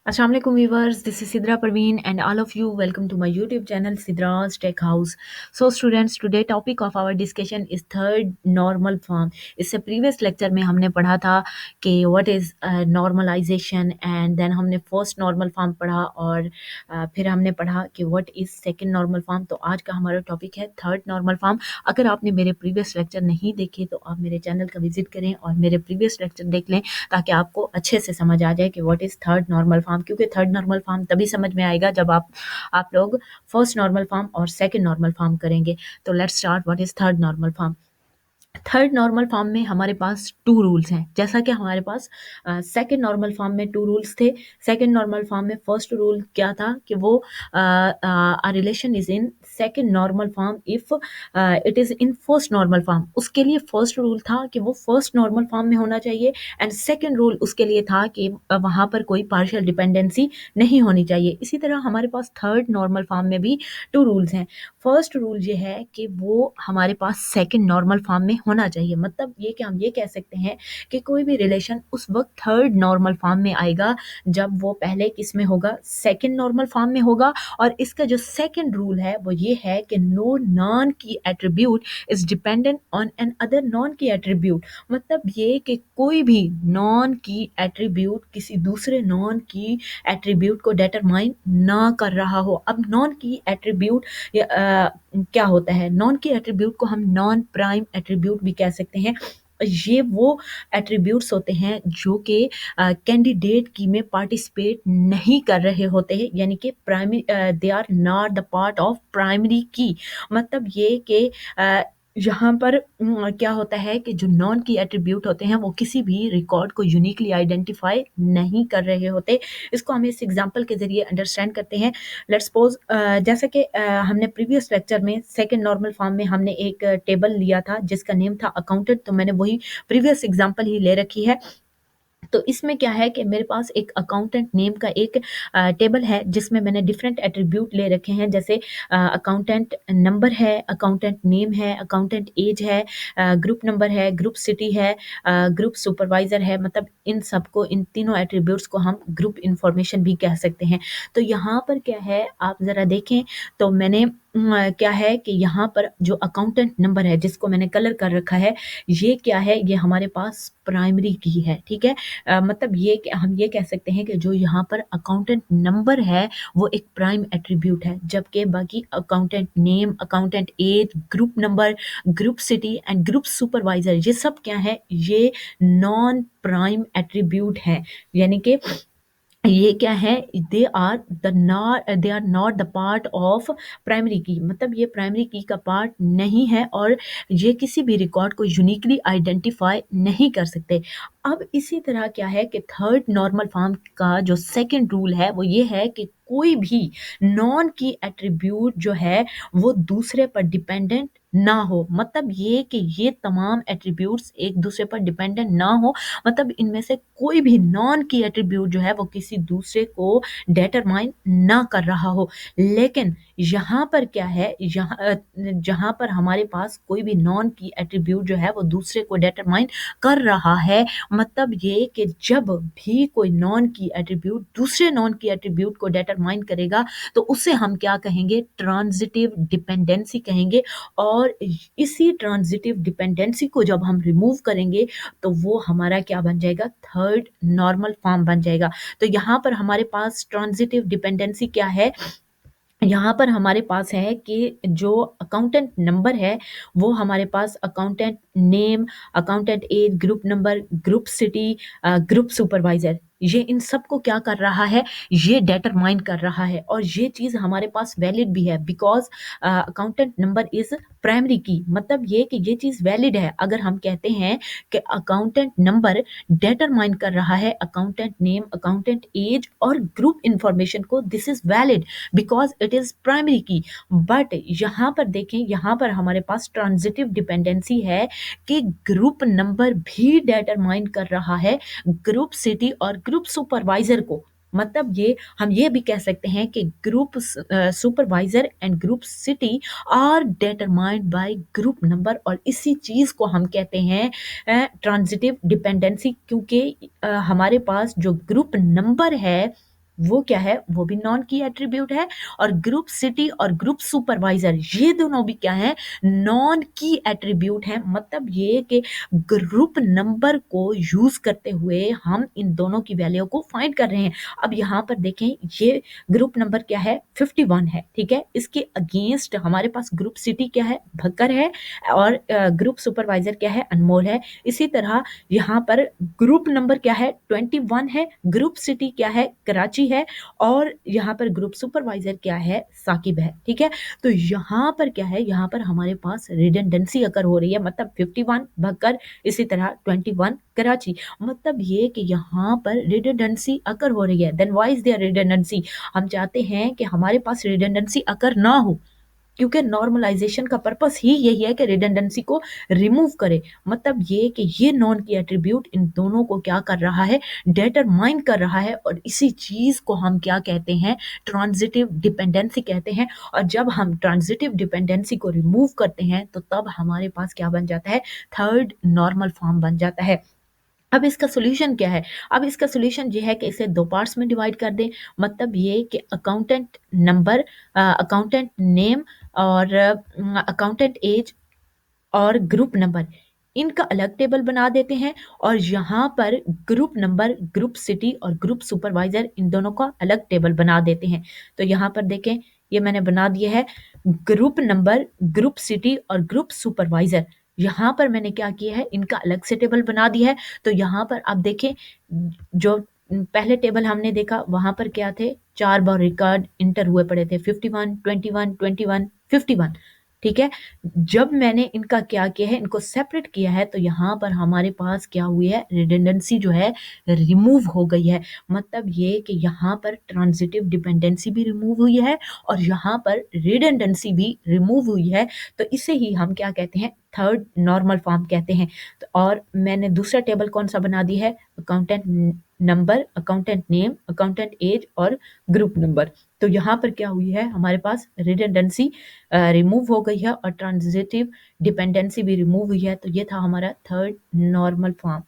Assalamu alaikum viewers, this is Sidra Parveen and all of you welcome to my YouTube channel Sidra's Tech House. So students, today topic of our discussion is third normal form. इससे previous lecture में हमने पढ़ा था कि what is normalization and then हमने first normal form पढ़ा और फिर हमने पढ़ा कि what is second normal form. तो आज का हमारा topic है third normal form. अगर आपने मेरे previous lecture नहीं देखे तो आप मेरे channel का visit करें और मेरे previous lecture देख लें ताकि आपको अच्छे से समझ आ जाए कि what is third normal form, क्योंकि थर्ड नॉर्मल फॉर्म तभी समझ में आएगा जब आप लोग फर्स्ट नॉर्मल फॉर्म और सेकंड नॉर्मल फॉर्म करेंगे। तो let's start what is third normal form. Third normal form में हमारे पास टू रूल्स हैं, जैसा कि हमारे पास सेकंड नॉर्मल फॉर्म में टू रूल्स थे। सेकंड नॉर्मल फॉर्म में फर्स्ट रूल क्या था कि वो a relation is in second normal form if it is in first normal form. उसके लिए फर्स्ट रूल था कि वो फर्स्ट नॉर्मल फॉर्म में होना चाहिए एंड सेकंड रूल उसके लिए था कि वहाँ पर कोई पार्शियल डिपेंडेंसी नहीं होनी चाहिए। इसी तरह हमारे पास थर्ड नॉर्मल फॉर्म में भी टू रूल्स हैं। फर्स्ट रूल ये है कि वो हमारे पास सेकंड नॉर्मल फॉर्म में होना चाहिए। मतलब ये कि हम ये कह सकते हैं कि कोई भी रिलेशन उस वक्त थर्ड नॉर्मल फॉर्म में आएगा जब वो पहले किस में होगा, सेकंड नॉर्मल फॉर्म में होगा। और इसका जो सेकंड रूल है वो ये है कि no non key attribute is dependent on an other non key attribute. मतलब ये कि कोई भी नॉन की एट्रीब्यूट किसी दूसरे नॉन की एट्रीब्यूट को डिटरमाइन ना कर रहा हो। अब नॉन की एट्रीब्यूट क्या होता है, नॉन की एट्रीब्यूट को हम नॉन प्राइम एट्रीब्यूट भी कह सकते हैं। ये वो एट्रीब्यूट्स होते हैं जो कि कैंडिडेट की में पार्टिसिपेट नहीं कर रहे होते हैं, यानी कि primary they are not the part of primary key. मतलब ये कि यहाँ पर क्या होता है कि जो नॉन की एट्रीब्यूट होते हैं वो किसी भी रिकॉर्ड को यूनिकली आइडेंटिफाई नहीं कर रहे होते। इसको हम इस एग्जांपल के जरिए अंडरस्टैंड करते हैं। लेट्स सपोज जैसे कि हमने प्रीवियस लेक्चर में सेकंड नॉर्मल फॉर्म में हमने एक टेबल लिया था जिसका नेम था अकाउंटेंट, तो मैंने वही प्रीवियस एग्जांपल ही ले रखी है। तो इसमें क्या है कि मेरे पास एक अकाउंटेंट नेम का एक टेबल है जिसमें मैंने डिफरेंट एट्रीब्यूट ले रखे हैं, जैसे अकाउंटेंट नंबर है, अकाउंटेंट नेम है, अकाउंटेंट एज है, ग्रुप नंबर है, ग्रुप सिटी है, ग्रुप सुपरवाइजर है। मतलब इन सबको, इन तीनों एट्रीब्यूट्स को हम ग्रुप इंफॉर्मेशन भी कह सकते हैं। तो यहाँ पर क्या है आप ज़रा देखें, तो मैंने क्या है कि यहाँ पर जो अकाउंटेंट नंबर है जिसको मैंने कलर कर रखा है, ये क्या है, ये हमारे पास प्राइमरी की है। ठीक है, मतलब ये हम ये कह सकते हैं कि जो यहाँ पर अकाउंटेंट नंबर है वो एक प्राइम एट्रीब्यूट है, जबकि बाकी accountant name, accountant age, group number, group city and group supervisor ये सब क्या है, ये नॉन प्राइम एट्रीब्यूट है। यानी कि ये क्या है, they are not the part of primary key. मतलब ये प्राइमरी की का पार्ट नहीं है और ये किसी भी रिकॉर्ड को यूनिकली आइडेंटिफाई नहीं कर सकते। अब इसी तरह क्या है कि थर्ड नॉर्मल फॉर्म का जो सेकंड रूल है वो ये है कि कोई भी नॉन की एट्रीब्यूट जो है वो दूसरे पर डिपेंडेंट ना हो। मतलब ये कि ये तमाम एट्रीब्यूट्स एक दूसरे पर डिपेंडेंट ना हो, मतलब इनमें से कोई भी नॉन की एट्रीब्यूट जो है वो किसी दूसरे को डिटरमाइन ना कर रहा हो। लेकिन यहाँ पर क्या है, जहाँ पर हमारे पास कोई भी नॉन की एट्रीब्यूट जो है वो दूसरे को डिटरमाइन कर रहा है, मतलब ये कि जब भी कोई नॉन की एट्रीब्यूट दूसरे नॉन की एट्रीब्यूट को डिटरमाइन करेगा तो उसे हम क्या कहेंगे, ट्रांजिटिव डिपेंडेंसी कहेंगे। और इसी ट्रांजिटिव डिपेंडेंसी को जब हम रिमूव करेंगे तो वो हमारा क्या बन जाएगा, थर्ड नॉर्मल फॉर्म बन जाएगा। तो यहाँ पर हमारे पास ट्रांजिटिव डिपेंडेंसी क्या है, यहाँ पर हमारे पास है कि जो अकाउंटेंट नंबर है वो हमारे पास accountant name, accountant age, group number, group city, group supervisor, ये इन सब को क्या कर रहा है, ये डिटरमाइन कर रहा है। और ये चीज़ हमारे पास वैलिड भी है because accountant number is primary key. मतलब ये कि ये चीज़ वैलिड है अगर हम कहते हैं कि अकाउंटेंट नंबर डिटरमाइन कर रहा है अकाउंटेंट नेम, अकाउंटेंट एज और ग्रुप इंफॉर्मेशन को, this is valid because it is primary की। बट यहाँ पर देखें, यहाँ पर हमारे पास ट्रांजिटिव डिपेंडेंसी है कि ग्रुप नंबर भी डिटरमाइन कर रहा है ग्रुप सिटी और ग्रुप सुपरवाइजर को। मतलब ये हम ये भी कह सकते हैं कि group supervisor and group city are determined by group number, और इसी चीज को हम कहते हैं ट्रांजिटिव डिपेंडेंसी। क्योंकि हमारे पास जो ग्रुप नंबर है वो क्या है, वो भी नॉन की एट्रीब्यूट है। और ग्रुप सिटी और ग्रुप सुपरवाइजर ये दोनों भी क्या है, नॉन की एट्रीब्यूट है। मतलब ये कि ग्रुप नंबर को यूज करते हुए हम इन दोनों की वैल्यू को फाइंड कर रहे हैं। अब यहाँ पर देखें, ये ग्रुप नंबर क्या है, 51 है, ठीक है। इसके अगेंस्ट हमारे पास ग्रुप सिटी क्या है, भक्कर है, और ग्रुप सुपरवाइजर क्या है, अनमोल है। इसी तरह यहाँ पर ग्रुप नंबर क्या है, 21 है, ग्रुप सिटी क्या है, कराची है, और यहाँ पर ग्रुप सुपरवाइजर क्या है, साकिब है, ठीक है। तो यहाँ पर क्या है, यहाँ पर हमारे पास रिडंडेंसी अकर हो रही है। मतलब 51 भक्कर, इसी तरह 21 कराची। मतलब ये कि यहाँ पर रिडंडेंसी अकर हो रही है। Then why is there redundancy? हम चाहते हैं कि हमारे पास रिडंडेंसी अकर ना हो, क्योंकि नॉर्मलाइजेशन का पर्पस ही यही है कि रिडंडेंसी को रिमूव करे। मतलब ये कि ये नॉन की एट्रीब्यूट इन दोनों को क्या कर रहा है, डिटरमाइन कर रहा है। और इसी चीज को हम क्या कहते हैं, ट्रांजिटिव डिपेंडेंसी कहते हैं। और जब हम ट्रांजिटिव डिपेंडेंसी को रिमूव करते हैं तो तब हमारे पास क्या बन जाता है, थर्ड नॉर्मल फॉर्म बन जाता है। अब इसका सॉल्यूशन क्या है? अब इसका सॉल्यूशन ये है कि इसे दो पार्ट्स में डिवाइड कर दें। मतलब ये कि अकाउंटेंट नंबर, अकाउंटेंट नेम और अकाउंटेंट एज और ग्रुप नंबर, इनका अलग टेबल बना देते हैं। और यहाँ पर ग्रुप नंबर, ग्रुप सिटी और ग्रुप सुपरवाइजर, इन दोनों का अलग टेबल बना देते हैं। तो यहाँ पर देखें, ये मैंने बना दिया है ग्रुप नंबर, ग्रुप सिटी और ग्रुप सुपरवाइजर। यहाँ पर मैंने क्या किया है, इनका अलग से टेबल बना दिया है। तो यहाँ पर आप देखें, जो पहले टेबल हमने देखा वहां पर क्या थे, 4 बार रिकॉर्ड इंटर हुए पड़े थे, 51, 21, 21, 51, ठीक है। जब मैंने इनका क्या किया है, इनको सेपरेट किया है, तो यहाँ पर हमारे पास क्या हुई है, रिडंडेंसी जो है रिमूव हो गई है। मतलब ये कि यहाँ पर ट्रांजिटिव डिपेंडेंसी भी रिमूव हुई है और यहाँ पर रिडंडेंसी भी रिमूव हुई है। तो इसे ही हम क्या कहते हैं, थर्ड नॉर्मल फॉर्म कहते हैं। तो और मैंने दूसरा टेबल कौन सा बना दिया है, accountant number, accountant name, accountant age और ग्रुप नंबर। तो यहाँ पर क्या हुई है, हमारे पास रिडंडेंसी रिमूव हो गई है और ट्रांजिटिव डिपेंडेंसी भी रिमूव हुई है। तो ये था हमारा थर्ड नॉर्मल फॉर्म।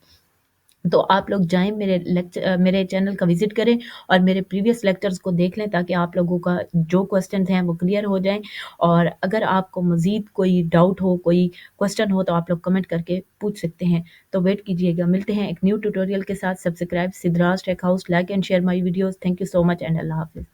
तो आप लोग जाएं, मेरे लेक्चर, मेरे चैनल का विजिट करें और मेरे प्रीवियस लेक्चर्स को देख लें, ताकि आप लोगों का जो क्वेश्चन हैं वो क्लियर हो जाएं। और अगर आपको मज़ीद कोई डाउट हो, कोई क्वेश्चन हो, तो आप लोग कमेंट करके पूछ सकते हैं। तो वेट कीजिएगा, मिलते हैं एक न्यू ट्यूटोरियल के साथ। Subscribe Siddharaj tech house, like and share my videos. Thank you so much and अल्लाह हाफिज़।